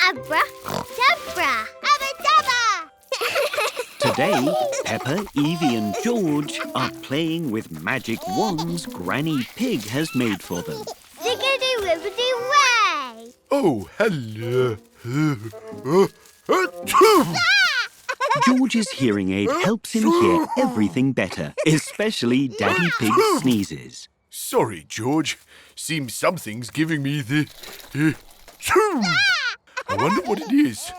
Abra-dabra. Abba-dabba. Today, Peppa, Evie and George are playing with magic wands Granny Pig has made for them. Ziggity-wibbity-way. Oh, hello. George's hearing aid helps him hear everything better, especially Daddy Pig's sneezes. Sorry, George. Seems something's giving me the... I wonder what it is.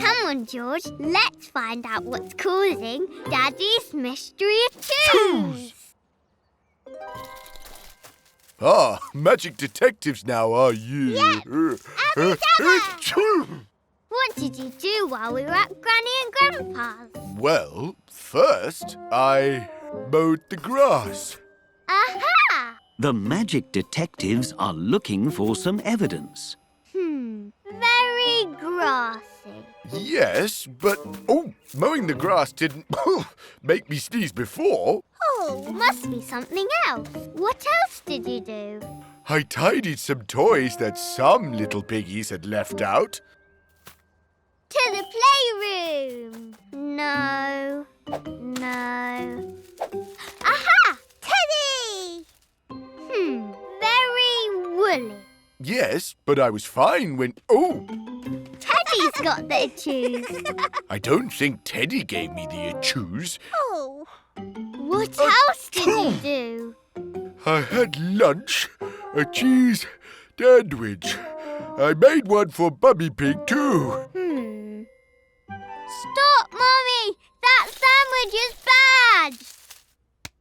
Come on, George. Let's find out what's causing Daddy's mystery chews. Ah, magic detectives now, are you? Yes. What did you do while we were at Granny and Grandpa's? Well, first, I mowed the grass. Aha! The magic detectives are looking for some evidence. Very grassy. Yes, but... Oh, mowing the grass didn't make me sneeze before. Oh, must be something else. What else did you do? I tidied some toys that some little piggies had left out. To the playroom. No. Aha! Teddy! Very woolly. Yes, but I was fine when... Oh! Teddy's got the chews. I don't think Teddy gave me the chews. Oh. What else did you do? I had lunch, a cheese sandwich. I made one for Mummy Pig too. Stop, Mummy! That sandwich is bad!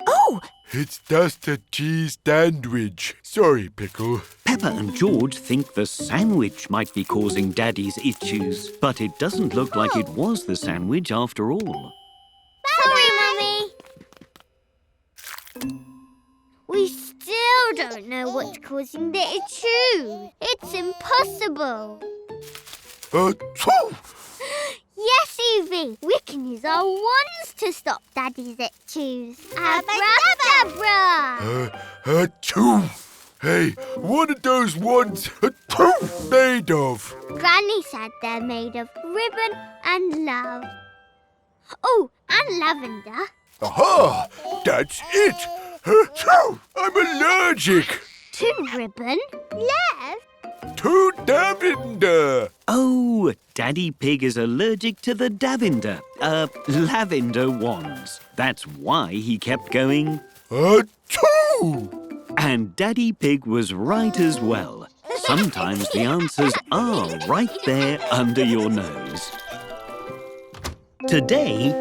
Oh! It's just a cheese sandwich. Sorry, Pickle. Peppa and George think the sandwich might be causing Daddy's issues, but it doesn't look like it was the sandwich after all. Sorry, Mummy. We still don't know what's causing the chews. It's impossible. Yes, Evie. We can use our wands to stop Daddy's itches. Abra-dabra! Achoo! Hey, what are those ones made of? Granny said they're made of ribbon and love. Oh, and lavender. Aha! That's it! Achoo! I'm allergic! To ribbon, love. To lavender! Oh, Daddy Pig is allergic to the lavender wands. That's why he kept going. Achoo! And Daddy Pig was right as well. Sometimes the answers are right there under your nose. Today,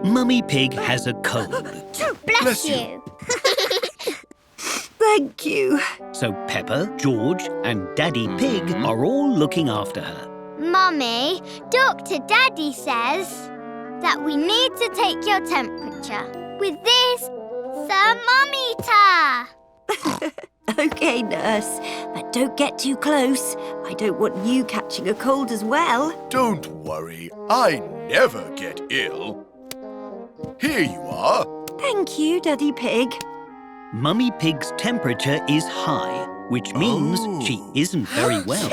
Mummy Pig has a cold. Bless you. Thank you. So Peppa, George and Daddy Pig are all looking after her. Mummy, Dr. Daddy says that we need to take your temperature with this thermometer. OK, nurse. But don't get too close. I don't want you catching a cold as well. Don't worry, I never get ill. Here you are. Thank you, Daddy Pig. Mummy Pig's temperature is high, which means she isn't very well.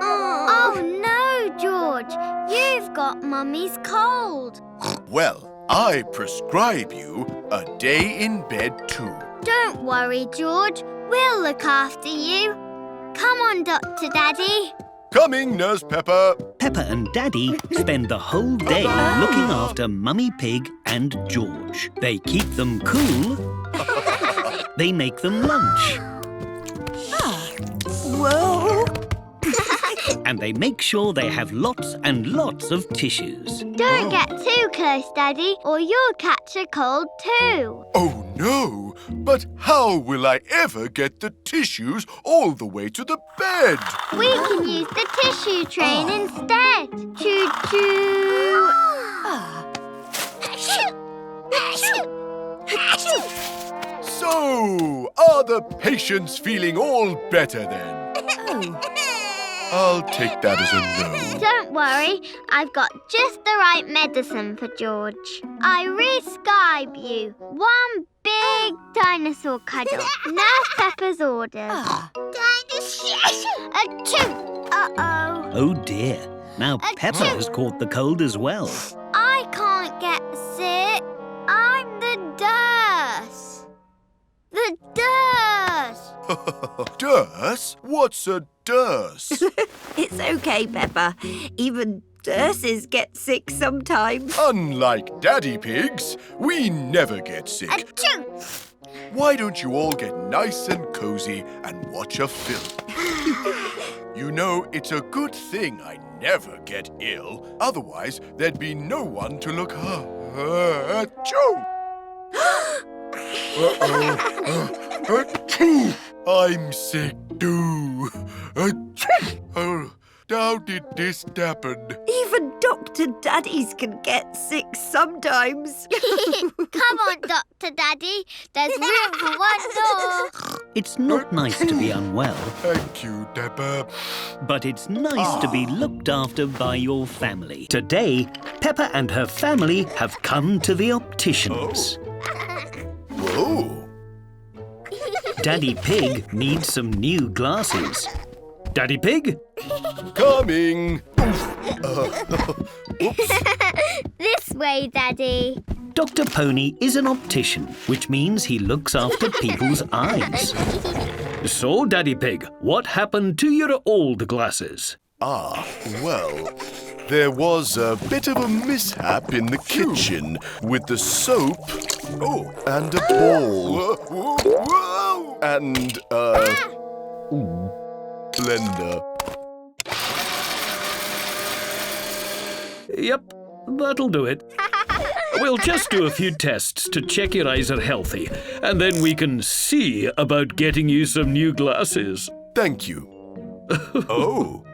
Oh no, George. You've got Mummy's cold. Well, I prescribe you a day in bed too. Don't worry, George. We'll look after you. Come on, Dr. Daddy. Coming, Nurse Pepper. Peppa and Daddy spend the whole day looking after Mummy Pig and George. They keep them cool. They make them lunch. Whoa! And they make sure they have lots and lots of tissues. Don't get too close, Daddy, or you'll catch a cold too. Oh, no. But how will I ever get the tissues all the way to the bed? We can use the tissue train instead. Choo-choo. So, are the patients feeling all better then? I'll take that as a no. Don't worry, I've got just the right medicine for George. I rescribe you one big dinosaur cuddle. Nurse Peppa's orders. Achoo! Uh-oh. Oh dear. Now Peppa has caught the cold as well. I can't get sick. I'm the Durs. The Durs. Durs? What's a durs? It's okay, Peppa. Even nurses get sick sometimes. Unlike Daddy Pigs, we never get sick. Achoo! Why don't you all get nice and cozy and watch a film? You know, it's a good thing I never get ill. Otherwise, there'd be no one to look Achoo! Achoo! I'm sick too. Achoo! Oh, how did this happen? Even Dr. Daddies can get sick sometimes. Come on, Dr. Daddy. There's room for one more. It's not nice to be unwell, Thank you, Peppa. but it's nice to be looked after by your family. Today, Peppa and her family have come to the opticians. Whoa! Daddy Pig needs some new glasses. Daddy Pig? Coming! This way, Daddy. Dr. Pony is an optician, which means he looks after people's eyes. So, Daddy Pig, what happened to your old glasses? Well, there was a bit of a mishap in the kitchen with the soap and a ball and a blender. Yep, that'll do it. We'll just do a few tests to check your eyes are healthy, and then we can see about getting you some new glasses. Thank you. Oh.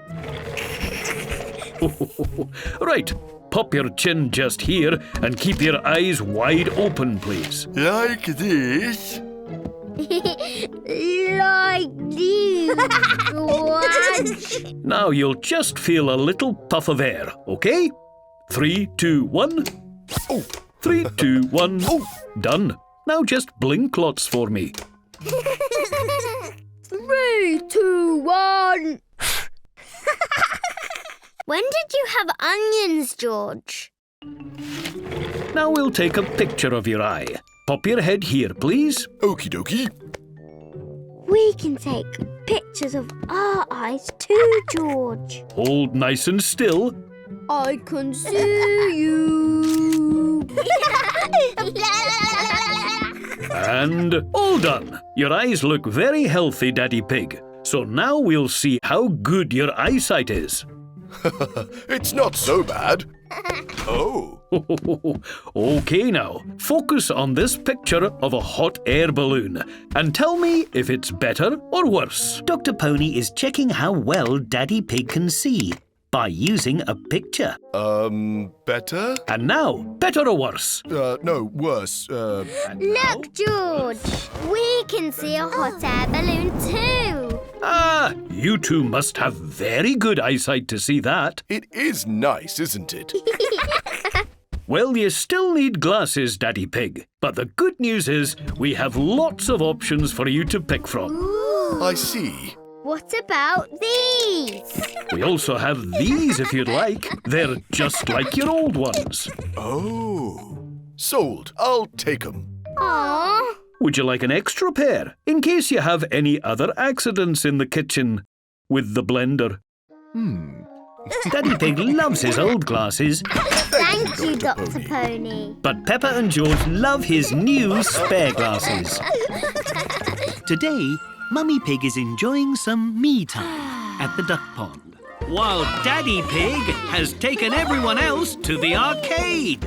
Right, pop your chin just here and keep your eyes wide open, please. Like this? Like this. One. Now you'll just feel a little puff of air, okay? 3, 2, 1. 3, 2, 1. Done. Now just blink lots for me. 3, 2, 1. When did you have onions, George? Now we'll take a picture of your eye. Pop your head here, please. Okie dokie. We can take pictures of our eyes too, George. Hold nice and still. I can see you. And all done. Your eyes look very healthy, Daddy Pig. So now we'll see how good your eyesight is. It's not so bad. Oh. Okay now, focus on this picture of a hot air balloon and tell me if it's better or worse. Dr. Pony is checking how well Daddy Pig can see by using a picture. Better? And now, better or worse? No, worse. And now- Look, George. We can see a hot air balloon too. Ah, you two must have very good eyesight to see that. It is nice, isn't it? Well, you still need glasses, Daddy Pig. But the good news is we have lots of options for you to pick from. I see. What about these? We also have these if you'd like. They're just like your old ones. Oh. Sold. I'll take 'em. Aww. Would you like an extra pair in case you have any other accidents in the kitchen with the blender? Daddy Pig loves his old glasses, Thank you, Dr. Pony. but Peppa and George love his new spare glasses. Today, Mummy Pig is enjoying some me time at the duck pond, while Daddy Pig has taken everyone else to the arcade.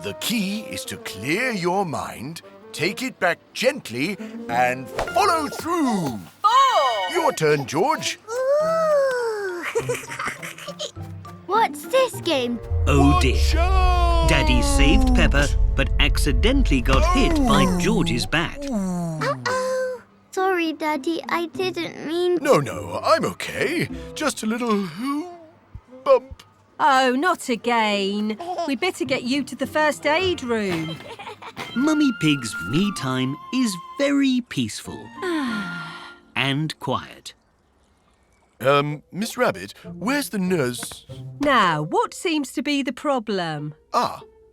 The key is to clear your mind, take it back gently, and follow through. Your turn, George. What's this game? Oh dear. Watch out! Daddy saved Peppa, but accidentally got hit by George's bat. Uh-oh. Sorry, Sorry, Daddy. I didn't mean to. No, I'm okay. Just a little bump. Oh, not again. We'd better get you to the first aid room. Mummy Pig's me time is very peaceful and quiet. Miss Rabbit, where's the nurse? Now, what seems to be the problem?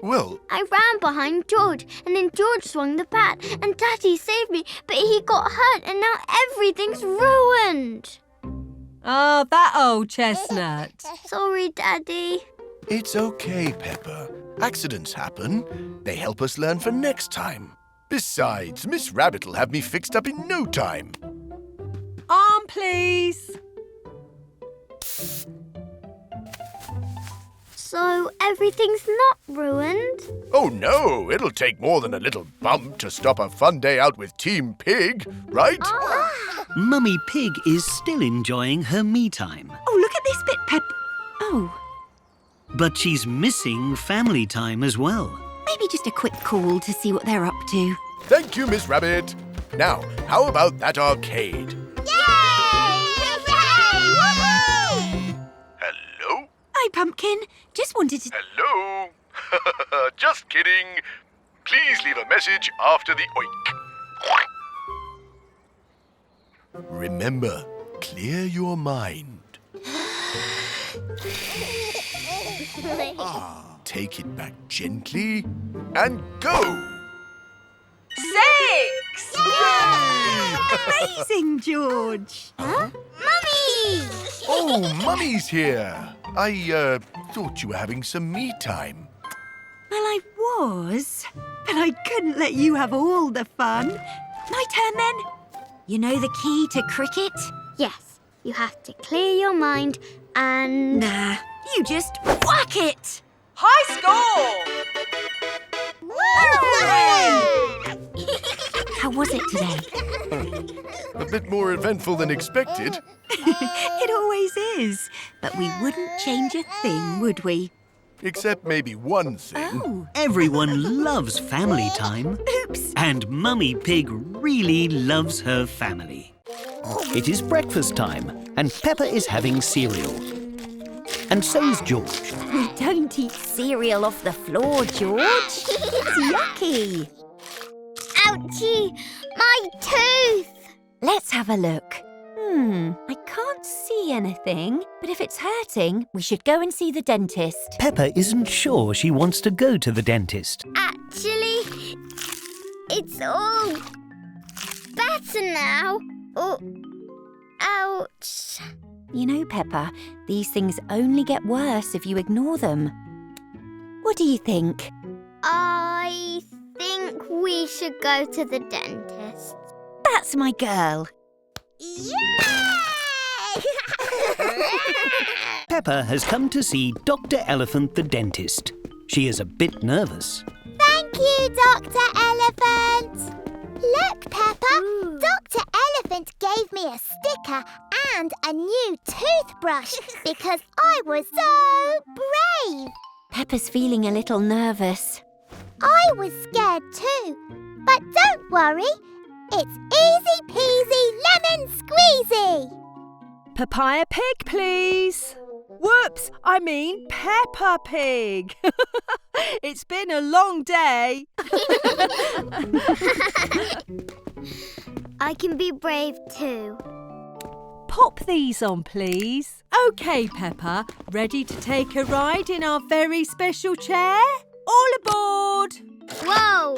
Well, I ran behind George, and then George swung the bat, and Daddy saved me, but he got hurt, and now everything's ruined. Oh, that old chestnut. Sorry, Daddy. it's okay, Peppa. Accidents happen. They help us learn for next time. Besides, Miss Rabbit'll have me fixed up in no time. Arm, please. So everything's not ruined? Oh no, it'll take more than a little bump to stop a fun day out with Team Pig, right? Mummy Pig is still enjoying her me time, Oh, look at this bit, Pep. Oh, but she's missing family time as well. maybe just a quick call to see what they're up to. Thank you, Miss Rabbit. Now, how about that arcade? Hello? Hi, Pumpkin. Just wanted to... Hello? Just kidding. Please leave a message after the oink. Remember, clear your mind. Take it back gently and go. 6! Amazing, George. Mummy! Oh, Mummy's here. I thought you were having some me time. Well, I was, but I couldn't let you have all the fun. My turn, then. You know the key to cricket? Yes, you have to clear your mind and... Nah, you just whack it. High score! How was it today? A bit more eventful than expected. It always is. But we wouldn't change a thing, would we? Except maybe one thing. Oh, Everyone loves family time, oops. and Mummy Pig really loves her family. It is breakfast time, and Peppa is having cereal. And so is George. We don't eat cereal off the floor, George. It's yucky. Ouchie! My tooth! Let's have a look. I can't see anything, but if it's hurting, we should go and see the dentist. Peppa isn't sure she wants to go to the dentist. Actually, it's all better now. Oh, ouch. You know, Peppa, these things only get worse if you ignore them. What do you think? I think we should go to the dentist. That's my girl. Yay! Peppa has come to see Dr. Elephant the dentist. She is a bit nervous. Thank you, Dr. Elephant. Look, Peppa. Dr. Elephant gave me a sticker and a new toothbrush because I was so brave. Peppa's feeling a little nervous. I was scared too. But don't worry. It's easy peasy lemon squeezy. Papaya Pig, please. Whoops, I mean Peppa Pig. It's been a long day. I can be brave too. Pop these on, please. OK, Peppa, ready to take a ride in our very special chair? All aboard! Whoa!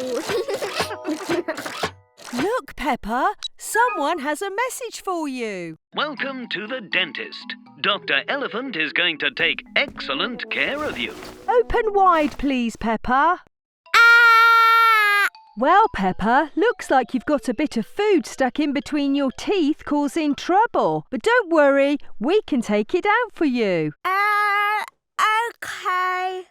Look, Peppa, someone has a message for you. Welcome to the dentist. Dr. Elephant is going to take excellent care of you. Open wide, please, Peppa. Ah! Well, Peppa, looks like you've got a bit of food stuck in between your teeth causing trouble. But don't worry, we can take it out for you. Okay.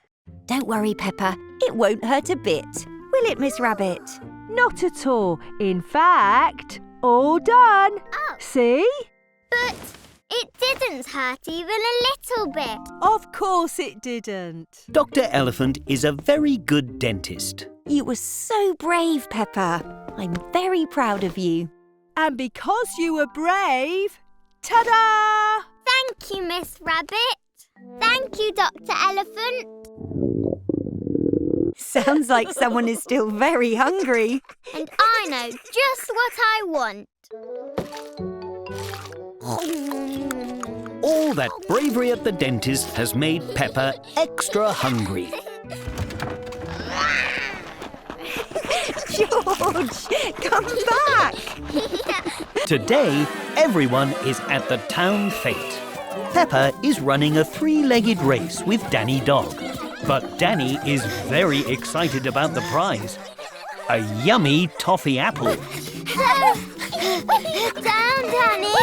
Don't worry, Peppa. It won't hurt a bit. Will it, Miss Rabbit? Not at all. In fact, all done. Oh. See? But it didn't hurt even a little bit. Of course it didn't. Dr. Elephant is a very good dentist. You were so brave, Peppa. I'm very proud of you. And because you were brave, ta-da! Thank you, Miss Rabbit. Thank you, Dr. Elephant. Sounds like someone is still very hungry. And I know just what I want. All that bravery at the dentist has made Peppa extra hungry. George, come back! Today, everyone is at the town fete. Peppa is running a three-legged race with Danny Dog. But Danny is very excited about the prize. A yummy toffee apple. Down, Danny.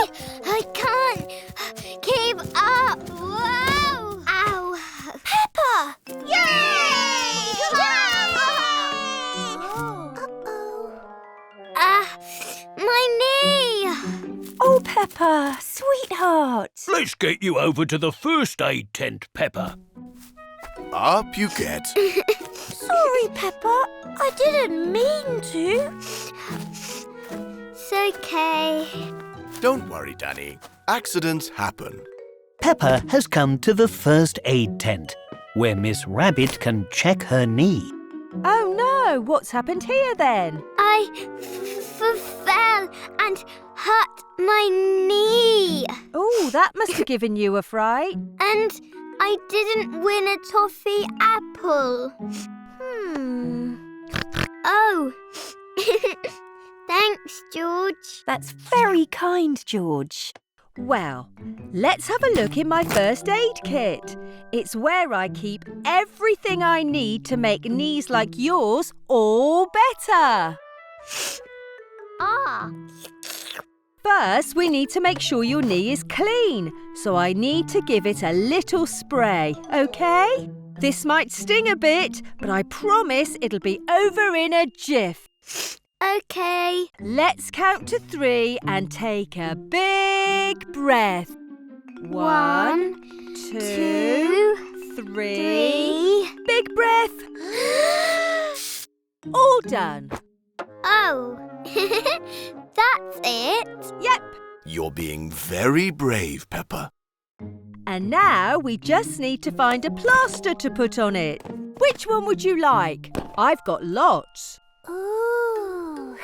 I can't keep up. Whoa! Ow! Peppa! Yay! My knee. Oh, Peppa, sweetheart. Let's get you over to the first aid tent, Peppa. Up you get. Sorry, Peppa. I didn't mean to. It's okay. Don't worry, Danny. Accidents happen. Peppa has come to the first aid tent, where Miss Rabbit can check her knee. Oh no, what's happened here then? I fell and hurt my knee. Oh, that must have given you a fright. And I didn't win a toffee apple. Oh. Thanks, George. That's very kind, George. Well, let's have a look in my first aid kit. It's where I keep everything I need to make knees like yours all better. Ah. First, we need to make sure your knee is clean, so I need to give it a little spray, okay? This might sting a bit, but I promise it'll be over in a jiff. Okay. Let's count to 3 and take a big breath. 1, 2, 3. Big breath. All done. Oh. That's it? Yep. You're being very brave, Peppa. And now we just need to find a plaster to put on it. Which one would you like? I've got lots. Ooh.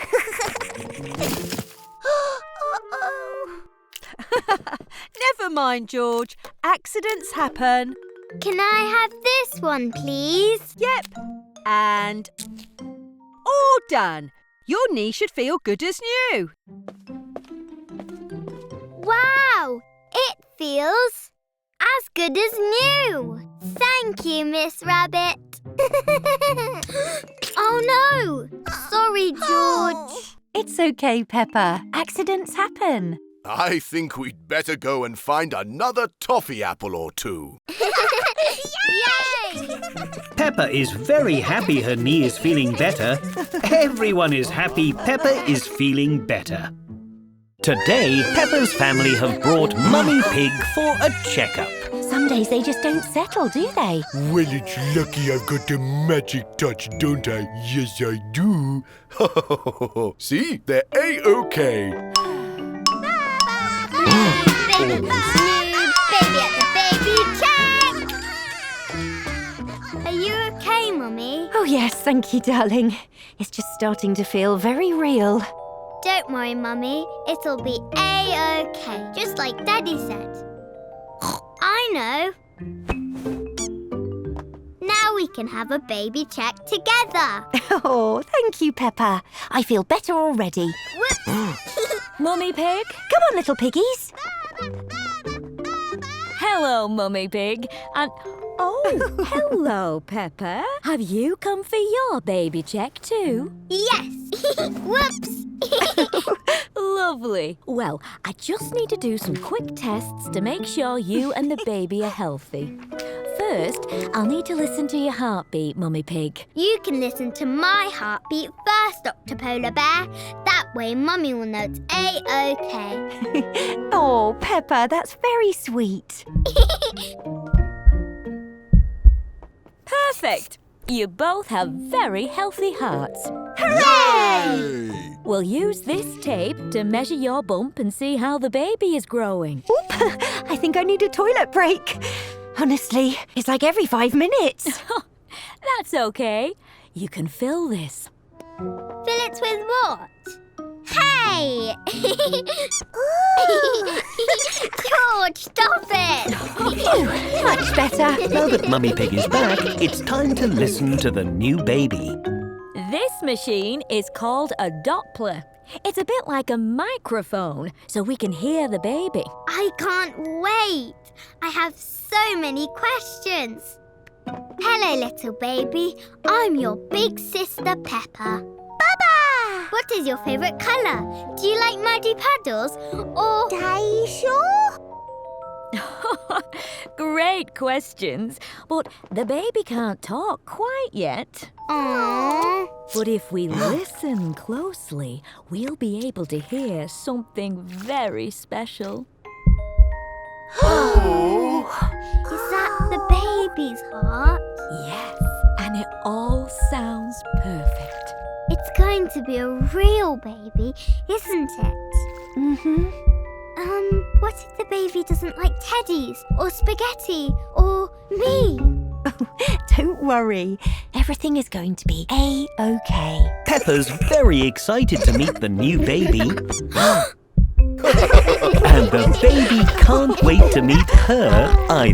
Never mind, George. Accidents happen. Can I have this one, please? Yep. And all done. Your knee should feel good as new. Wow! It feels as good as new. Thank you, Miss Rabbit. Oh no! Sorry, George. It's okay, Peppa. Accidents happen. I think we'd better go and find another toffee apple or two. Yay! Peppa is very happy her knee is feeling better. Everyone is happy Peppa is feeling better. Today, Peppa's family have brought Mummy Pig for a checkup. Some days they just don't settle, do they? Well, it's lucky I've got the magic touch, don't I? Yes, I do. See? They're A-OK. Baby at the baby check! Are you okay, Mummy? Oh, yes, thank you, darling. It's just starting to feel very real. Don't worry, Mummy. It'll be A-OK, just like Daddy said. I know. Now we can have a baby check together. Oh, thank you, Peppa. I feel better already. Mummy Pig? Come on, little piggies. Hello, Mummy Pig. And Oh, hello, Peppa. Have you come for your baby check too? Yes! Whoops! lovely. Well, I just need to do some quick tests to make sure you and the baby are healthy. First, I'll need to listen to your heartbeat, Mummy Pig. You can listen to my heartbeat first, Dr. Polar Bear. That way Mummy will know it's A-OK. Oh, Peppa, that's very sweet. Perfect. You both have very healthy hearts. Hooray! Yay! We'll use this tape to measure your bump and see how the baby is growing. Oop, I think I need a toilet break. Honestly, it's like every 5 minutes. That's okay. You can fill this. Fill it with what? Hey! George, stop it! Much better. Now that Mummy Pig is back, it's time to listen to the new baby. This machine is called a Doppler. It's a bit like a microphone, so we can hear the baby. I can't wait! I have so many questions. Hello, little baby. I'm your big sister, Peppa. Baba! What is your favourite colour? Do you like muddy puddles or... Are you sure? Great questions, but the baby can't talk quite yet. Aww. But if we listen closely, we'll be able to hear something very special. Is that the baby's heart? Yes, and it all sounds perfect. It's going to be a real baby, isn't it? Mm-hmm. What if the baby doesn't like teddies or spaghetti or me? Don't worry. Everything is going to be A-OK. Peppa's very excited to meet the new baby. And the baby can't wait to meet her either.